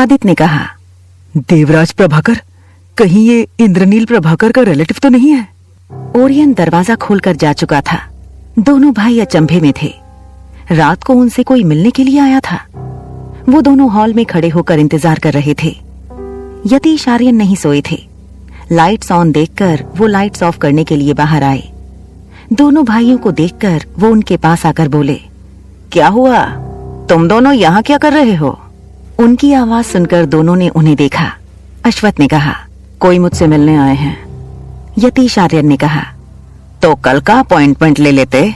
आदित्य ने कहा, देवराज प्रभाकर, कहीं ये इंद्रनील प्रभाकर का रिलेटिव तो नहीं है? ओरियन दरवाजा खोलकर जा चुका था। दोनों भाई अचंभे में थे। रात को उनसे कोई मिलने के लिए आया था। वो दोनों हॉल में खड़े होकर इंतजार कर रहे थे। यतीश आर्यन नहीं सोए थे। लाइट्स ऑन देखकर वो लाइट्स ऑफ करने के लिए बाहर आए। दोनों भाइयों को देखकर वो उनके पास आकर बोले, क्या हुआ? तुम दोनों यहाँ क्या कर रहे हो? उनकी आवाज सुनकर दोनों ने उन्हें देखा। अश्वथ ने कहा, कोई मुझसे मिलने आए हैं। यतीश आर्यन ने कहा, तो कल का अपॉइंटमेंट ले लेते,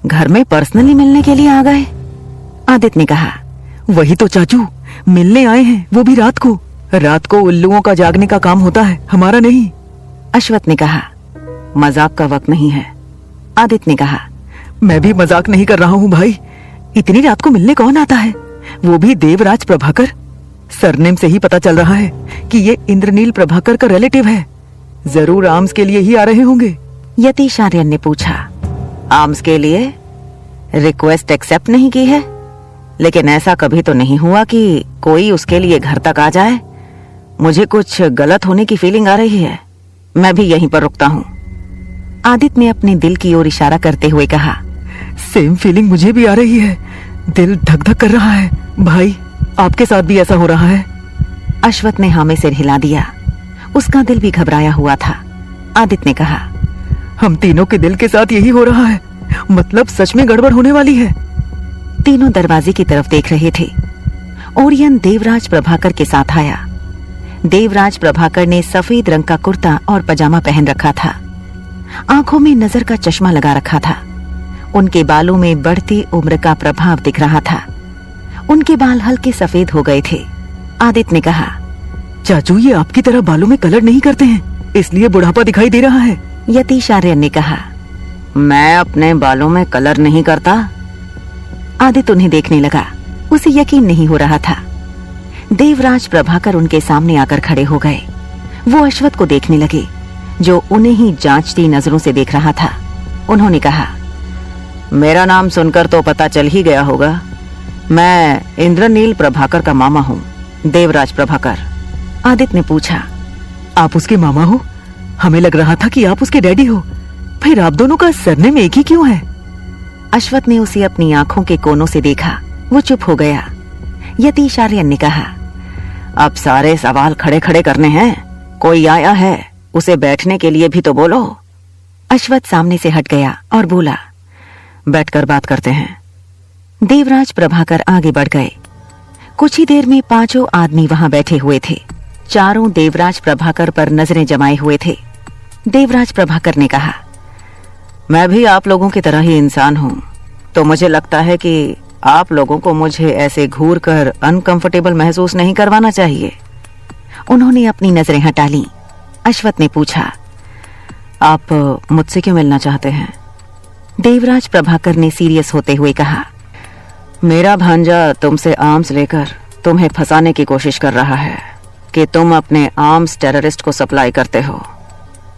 घर में पर्सनली मिलने के लिए आ गए। आदित्य ने कहा, वही तो चाचू, मिलने आए हैं, वो भी रात को। रात को उल्लुओं का जागने का काम होता है, हमारा नहीं। अश्वथ ने कहा, मजाक का वक्त नहीं है। आदित्य ने कहा, मैं भी मजाक नहीं कर रहा हूँ भाई। इतनी रात को मिलने कौन आता है, वो भी देवराज प्रभाकर? सरनेम से ही पता चल रहा है कि ये इंद्रनील प्रभाकर का रिलेटिव है। जरूर आर्म्स के लिए ही आ रहे होंगे। यतीश आर्यन ने पूछा, आर्म्स के लिए? रिक्वेस्ट एक्सेप्ट नहीं की है? लेकिन ऐसा कभी तो नहीं हुआ कि कोई उसके लिए घर तक आ जाए। मुझे कुछ गलत होने की फीलिंग आ रही है। मैं भी यहीं पर रुकता हूँ। आदित्य ने अपने दिल की ओर इशारा करते हुए कहा, सेम फीलिंग मुझे भी आ रही है। दिल धक धक कर रहा है। भाई, आपके साथ भी ऐसा हो रहा है? अश्वथ ने हाँ में सिर हिला दिया। उसका दिल भी घबराया हुआ था। आदित्य ने कहा, हम तीनों के दिल के साथ यही हो रहा है। मतलब सच में गड़बड़ होने वाली है। तीनों दरवाजे की तरफ देख रहे थे। ओरियन देवराज प्रभाकर के साथ आया। देवराज प्रभाकर ने सफेद रंग का कुर्ता और पजामा पहन रखा था। आंखों में नजर का चश्मा लगा रखा था। उनके बालों में बढ़ती उम्र का प्रभाव दिख रहा था। उनके बाल हल्के सफेद हो गए थे। आदित्य ने कहा, चाचू, ये आपकी तरह बालों में कलर नहीं करते हैं, इसलिए बुढ़ापा दिखाई दे रहा है। यतीश आर्यन ने कहा, मैं अपने बालों में कलर नहीं करता। आदित्य उन्हें देखने लगा। उसे यकीन नहीं हो रहा था। देवराज प्रभाकर उनके सामने आकर खड़े हो गए। वो अश्वथ को देखने लगे, जो उन्हें ही जांचती नजरों से देख रहा था। उन्होंने कहा, मेरा नाम सुनकर तो पता चल ही गया होगा। मैं इंद्रनील प्रभाकर का मामा हूँ, देवराज प्रभाकर। आदित्य ने पूछा, आप उसके मामा हो? हमें लग रहा था कि आप उसके डैडी हो। फिर आप दोनों का सरनेम एक ही क्यों है? अश्वथ ने उसे अपनी आंखों के कोनों से देखा। वो चुप हो गया। यतीश आर्यन ने कहा, अब सारे सवाल खड़े खड़े करने हैं। कोई आया है, उसे बैठने के लिए भी तो बोलो। अश्वथ सामने से हट गया और बोला, बैठकर बात करते हैं। देवराज प्रभाकर आगे बढ़ गए। कुछ ही देर में पांचों आदमी वहां बैठे हुए थे। चारों देवराज प्रभाकर पर नजरें जमाए हुए थे। देवराज प्रभाकर ने कहा, मैं भी आप लोगों की तरह ही इंसान हूं, तो मुझे लगता है कि आप लोगों को मुझे ऐसे घूर कर अनकंफर्टेबल महसूस नहीं करवाना चाहिए। उन्होंने अपनी नजरें हटा ली। अश्वथ ने पूछा, आप मुझसे क्यों मिलना चाहते हैं? देवराज प्रभाकर ने सीरियस होते हुए कहा, मेरा भांजा तुमसे आर्म्स लेकर तुम्हें फंसाने की कोशिश कर रहा है कि तुम अपने आर्म्स टेररिस्ट को सप्लाई करते हो।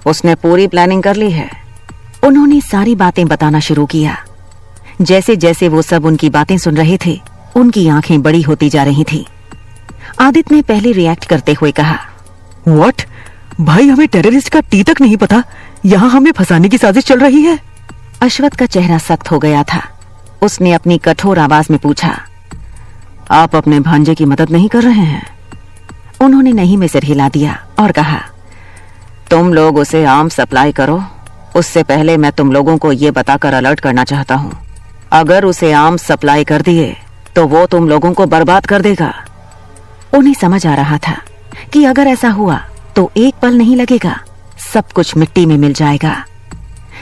उसने पूरी प्लानिंग कर ली है। उन्होंने सारी बातें बताना शुरू किया। जैसे जैसे वो सब उनकी बातें सुन रहे थे, उनकी आंखें बड़ी होती जा रही थी। आदित्य ने पहले रिएक्ट करते हुए कहा, व्हाट? भाई, हमें टेररिस्ट का टी तक नहीं पता, यहाँ हमें फंसाने की साजिश चल रही है। अश्वथ का चेहरा सख्त हो गया था। उसने अपनी कठोर आवाज में पूछा, आप अपने भांजे की मदद नहीं कर रहे हैं? उन्होंने नहीं में सिर हिला दिया और कहा, तुम लोग उसे आर्म सप्लाई करो। उससे पहले मैं तुम लोगों को ये बताकर अलर्ट करना चाहता हूँ, अगर उसे आर्म सप्लाई कर दिए तो वो तुम लोगों को बर्बाद कर देगा। उन्हें समझ आ रहा था कि अगर ऐसा हुआ तो एक पल नहीं लगेगा, सब कुछ मिट्टी में मिल जाएगा।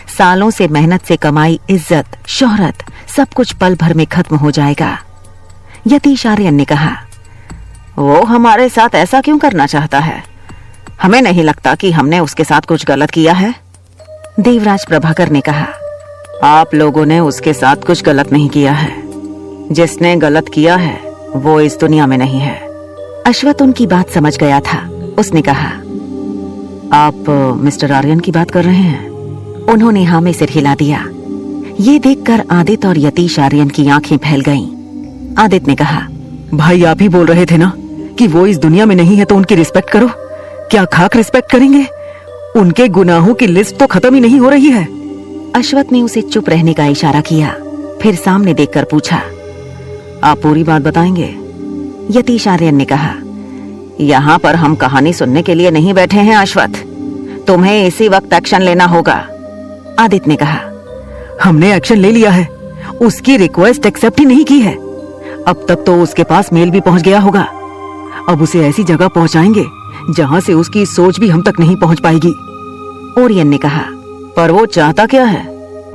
सालों से मेहनत से कमाई इज्जत, शोहरत, सब कुछ पल भर में खत्म हो जाएगा। यतीश आर्यन ने कहा, वो हमारे साथ ऐसा क्यों करना चाहता है? हमें नहीं लगता कि हमने उसके साथ कुछ गलत किया है। देवराज प्रभाकर ने कहा, आप लोगों ने उसके साथ कुछ गलत नहीं किया है। जिसने गलत किया है वो इस दुनिया में नहीं है। अश्वथ उनकी बात समझ गया था। उसने कहा, आप मिस्टर आर्यन की बात कर रहे हैं? उन्होंने हाँ में सिर हिला दिया। ये देखकर आदित्य और यतीश आर्यन की आंखें फैल गईं। आदित्य ने कहा, भाई, आप ही बोल रहे थे ना कि वो इस दुनिया में नहीं है तो उनकी रिस्पेक्ट करो। क्या खाक रिस्पेक्ट करेंगे? उनके गुनाहों की लिस्ट तो खत्म ही नहीं हो रही है। अश्वथ ने उसे चुप रहने का इशारा किया, फिर सामने देखकर पूछा, आप पूरी बात बताएंगे? यतीश आर्यन ने कहा, यहाँ पर हम कहानी सुनने के लिए नहीं बैठे हैं अश्वथ, तुम्हें इसी वक्त एक्शन लेना होगा। आदित्य ने कहा, हमने एक्शन ले लिया है, उसकी रिक्वेस्ट एक्सेप्ट ही नहीं की है। अब तक तो उसके पास मेल भी पहुंच गया होगा। अब उसे ऐसी जगह पहुंचाएंगे जहां से उसकी सोच भी हम तक नहीं पहुंच पाएगी। ओरियन ने कहा, पर वो चाहता क्या है?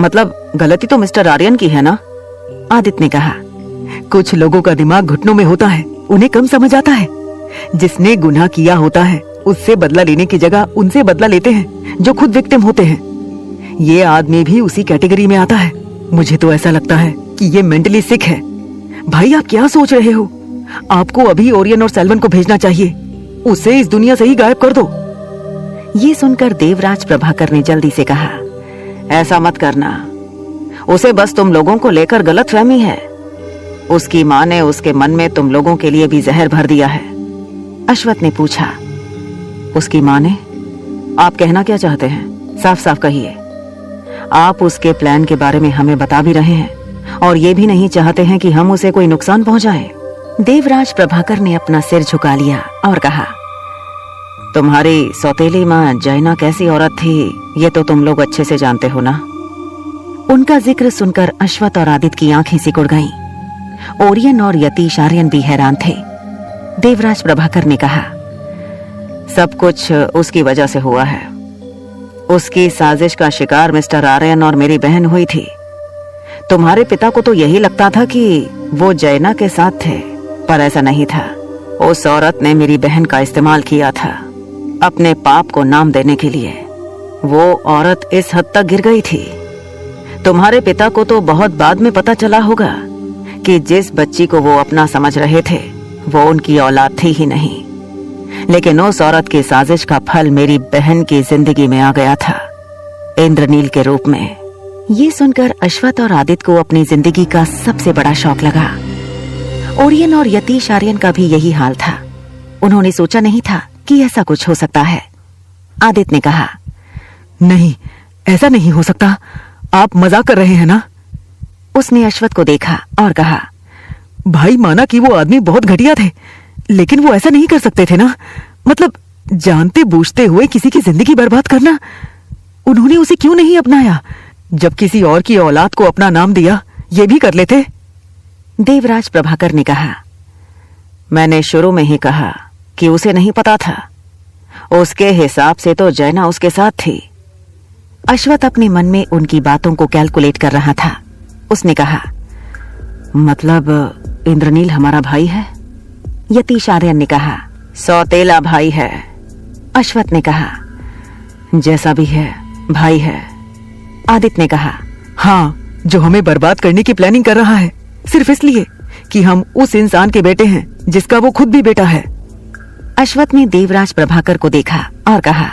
मतलब गलती तो मिस्टर आर्यन की है ना? आदित्य ने कहा, कुछ लोगों का दिमाग घुटनों में होता है, उन्हें कम समझ आता है। जिसने गुनाह किया होता है उससे बदला लेने की जगह उनसे बदला लेते हैं जो खुद विक्टिम होते हैं। ये आदमी भी उसी कैटेगरी में आता है। मुझे तो ऐसा लगता है कि ये मेंटली सिक है। भाई आप क्या सोच रहे हो? आपको अभी ओरियन और सेल्वन को भेजना चाहिए, उसे इस दुनिया से ही गायब कर दो। ये सुनकर देवराज प्रभाकर ने जल्दी से कहा, ऐसा मत करना, उसे बस तुम लोगों को लेकर गलतफहमी है। उसकी माँ ने उसके मन में तुम लोगों के लिए भी जहर भर दिया है। अश्वथ ने पूछा, उसकी माँ ने? आप कहना क्या चाहते हैं? साफ साफ कहिए। आप उसके प्लान के बारे में हमें बता भी रहे हैं और ये भी नहीं चाहते हैं कि हम उसे कोई नुकसान पहुंचाएं। देवराज प्रभाकर ने अपना सिर झुका लिया और कहा, तुम्हारी सौतेली माँ जैना कैसी औरत थी ये तो तुम लोग अच्छे से जानते हो ना। उनका जिक्र सुनकर अश्वथ और आदित्य की आंखें सिकुड़ गईं। ओरियन और यतीश आर्यन भी हैरान थे। देवराज प्रभाकर ने कहा, सब कुछ उसकी वजह से हुआ है। उसकी साजिश का शिकार मिस्टर आर्यन और मेरी बहन हुई थी। तुम्हारे पिता को तो यही लगता था कि वो जैना के साथ थे, पर ऐसा नहीं था। उस औरत ने मेरी बहन का इस्तेमाल किया था अपने पाप को नाम देने के लिए। वो औरत इस हद तक गिर गई थी। तुम्हारे पिता को तो बहुत बाद में पता चला होगा कि जिस बच्ची को वो अपना समझ रहे थे वो उनकी औलाद थी ही नहीं। लेकिन उस औरत की साजिश का फल मेरी बहन की जिंदगी में आ गया था, इंद्रनील के रूप में। ये सुनकर अश्वथ और आदित्य को अपनी जिंदगी का सबसे बड़ा शौक लगा। ओरियन और यतीश आर्यन का भी यही हाल था। उन्होंने सोचा नहीं था कि ऐसा कुछ हो सकता है। आदित्य ने कहा, नहीं, ऐसा नहीं हो सकता, आप मजाक कर रहे हैं ना? उसने अश्वथ को देखा और कहा, भाई माना कि वो आदमी बहुत घटिया थे, लेकिन वो ऐसा नहीं कर सकते थे ना। मतलब जानते बूझते हुए किसी की जिंदगी बर्बाद करना। उन्होंने उसे क्यों नहीं अपनाया? जब किसी और की औलाद को अपना नाम दिया, ये भी कर लेते। देवराज प्रभाकर ने कहा, मैंने शुरू में ही कहा कि उसे नहीं पता था। उसके हिसाब से तो जैना उसके साथ थी। अश्वथ अपने मन में उनकी बातों को कैलकुलेट कर रहा था। उसने कहा, मतलब इंद्रनील हमारा भाई है? यतीश आर्यन ने कहा, सौतेला भाई है। अश्वथ ने कहा, जैसा भी है भाई है। आदित्य ने कहा, हाँ, जो हमें बर्बाद करने की प्लानिंग कर रहा है सिर्फ इसलिए कि हम उस इंसान के बेटे हैं जिसका वो खुद भी बेटा है। अश्वथ ने देवराज प्रभाकर को देखा और कहा,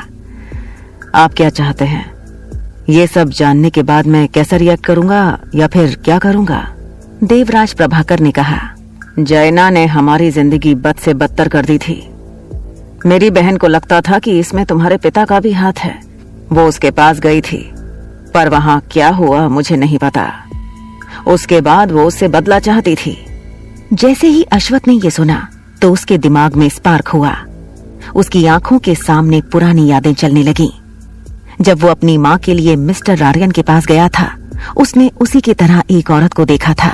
आप क्या चाहते हैं? ये सब जानने के बाद मैं कैसा रिएक्ट करूंगा या फिर क्या करूंगा? देवराज प्रभाकर ने कहा, जैना ने हमारी जिंदगी बद से बदतर कर दी थी। मेरी बहन को लगता था कि इसमें तुम्हारे पिता का भी हाथ है। वो उसके पास गई थी, पर वहां क्या हुआ मुझे नहीं पता। उसके बाद वो उससे बदला चाहती थी। जैसे ही अश्वथ ने ये सुना तो उसके दिमाग में स्पार्क हुआ। उसकी आंखों के सामने पुरानी यादें चलने लगीं। जब वो अपनी माँ के लिए मिस्टर आर्यन के पास गया था, उसने उसी की तरह एक औरत को देखा था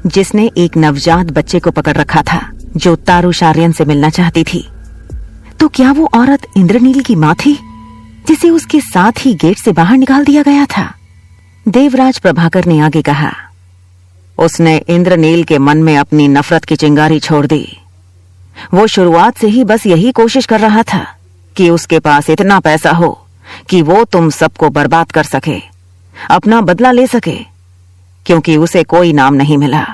जिसने एक नवजात बच्चे को पकड़ रखा था जो तारुश आर्यन से मिलना चाहती थी। तो क्या वो औरत इंद्रनील की माँ थी जिसे उसके साथ ही गेट से बाहर निकाल दिया गया था? देवराज प्रभाकर ने आगे कहा, उसने इंद्रनील के मन में अपनी नफरत की चिंगारी छोड़ दी। वो शुरुआत से ही बस यही कोशिश कर रहा था कि उसके पास इतना पैसा हो कि वो तुम सबको बर्बाद कर सके, अपना बदला ले सके, क्योंकि उसे कोई नाम नहीं मिला।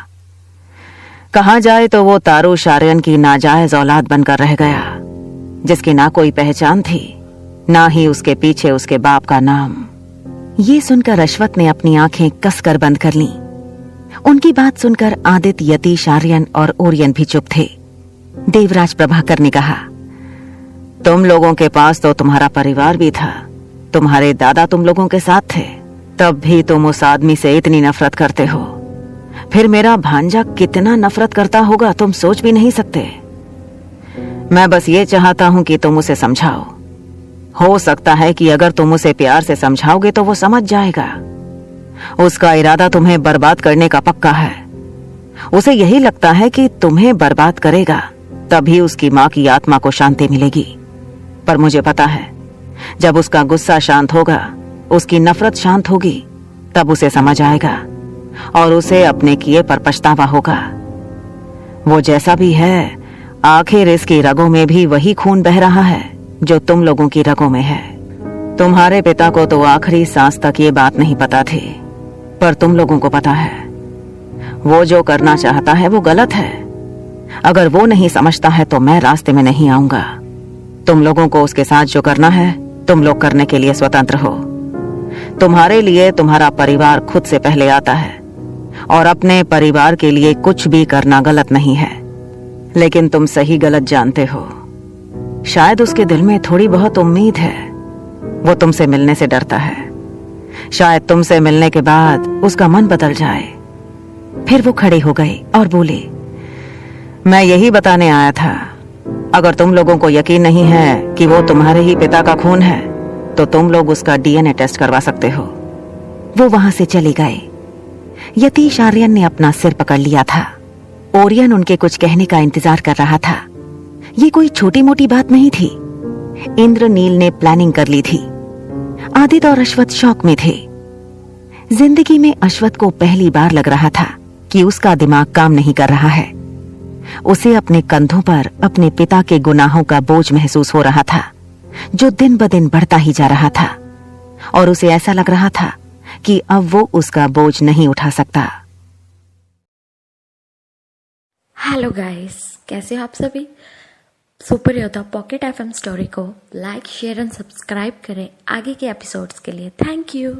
कहा जाए तो वो तारुश आर्यन की नाजायज औलाद बनकर रह गया, जिसकी ना कोई पहचान थी, ना ही उसके पीछे उसके बाप का नाम। ये सुनकर अश्वथ ने अपनी आंखें कसकर बंद कर लीं। उनकी बात सुनकर आदित्य, यतीश आर्यन और ओरियन भी चुप थे। देवराज प्रभाकर ने कहा, तुम लोगों के पास तो तुम्हारा परिवार भी था, तुम्हारे दादा तुम लोगों के साथ थे, तब भी तुम उस आदमी से इतनी नफरत करते हो। फिर मेरा भांजा कितना नफरत करता होगा तुम सोच भी नहीं सकते। मैं बस ये चाहता हूं कि तुम उसे समझाओ। हो सकता है कि अगर तुम उसे प्यार से समझाओगे तो वो समझ जाएगा। उसका इरादा तुम्हें बर्बाद करने का पक्का है। उसे यही लगता है कि तुम्हें बर्बाद करेगा तभी उसकी मां की आत्मा को शांति मिलेगी। पर मुझे पता है, जब उसका गुस्सा शांत होगा, उसकी नफरत शांत होगी, तब उसे समझ आएगा और उसे अपने किए पर पछतावा होगा। वो जैसा भी है, आखिर इसकी रगों में भी वही खून बह रहा है जो तुम लोगों की रगों में है। तुम्हारे पिता को तो आखिरी सांस तक ये बात नहीं पता थी, पर तुम लोगों को पता है। वो जो करना चाहता है वो गलत है। अगर वो नहीं समझता है तो मैं रास्ते में नहीं आऊंगा। तुम लोगों को उसके साथ जो करना है तुम लोग करने के लिए स्वतंत्र हो। तुम्हारे लिए तुम्हारा परिवार खुद से पहले आता है और अपने परिवार के लिए कुछ भी करना गलत नहीं है। लेकिन तुम सही गलत जानते हो। शायद उसके दिल में थोड़ी बहुत उम्मीद है। वो तुमसे मिलने से डरता है। शायद तुमसे मिलने के बाद उसका मन बदल जाए। फिर वो खड़े हो गए और बोले, मैं यही बताने आया था, अगर तुम लोगों को यकीन नहीं है कि वो तुम्हारे ही पिता का खून है तो तुम लोग उसका डीएनए टेस्ट करवा सकते हो। वो वहां से चले गए। यतीश आर्यन ने अपना सिर पकड़ लिया था। ओरियन उनके कुछ कहने का इंतजार कर रहा था। ये कोई छोटी मोटी बात नहीं थी। इंद्रनील ने प्लानिंग कर ली थी। आदित्य और अश्वत्थ शौक में थे। जिंदगी में अश्वत्थ को पहली बार लग रहा था कि उसका दिमाग काम नहीं कर रहा है। उसे अपने कंधों पर अपने पिता के गुनाहों का बोझ महसूस हो रहा था, जो दिन ब दिन बढ़ता ही जा रहा था, और उसे ऐसा लग रहा था कि अब वो उसका बोझ नहीं उठा सकता। हेलो गाइस, कैसे हो आप सभी। सुपर योद्धा पॉकेट एफएम स्टोरी को लाइक, शेयर एंड सब्सक्राइब करें आगे के एपिसोड्स के लिए। Thank you.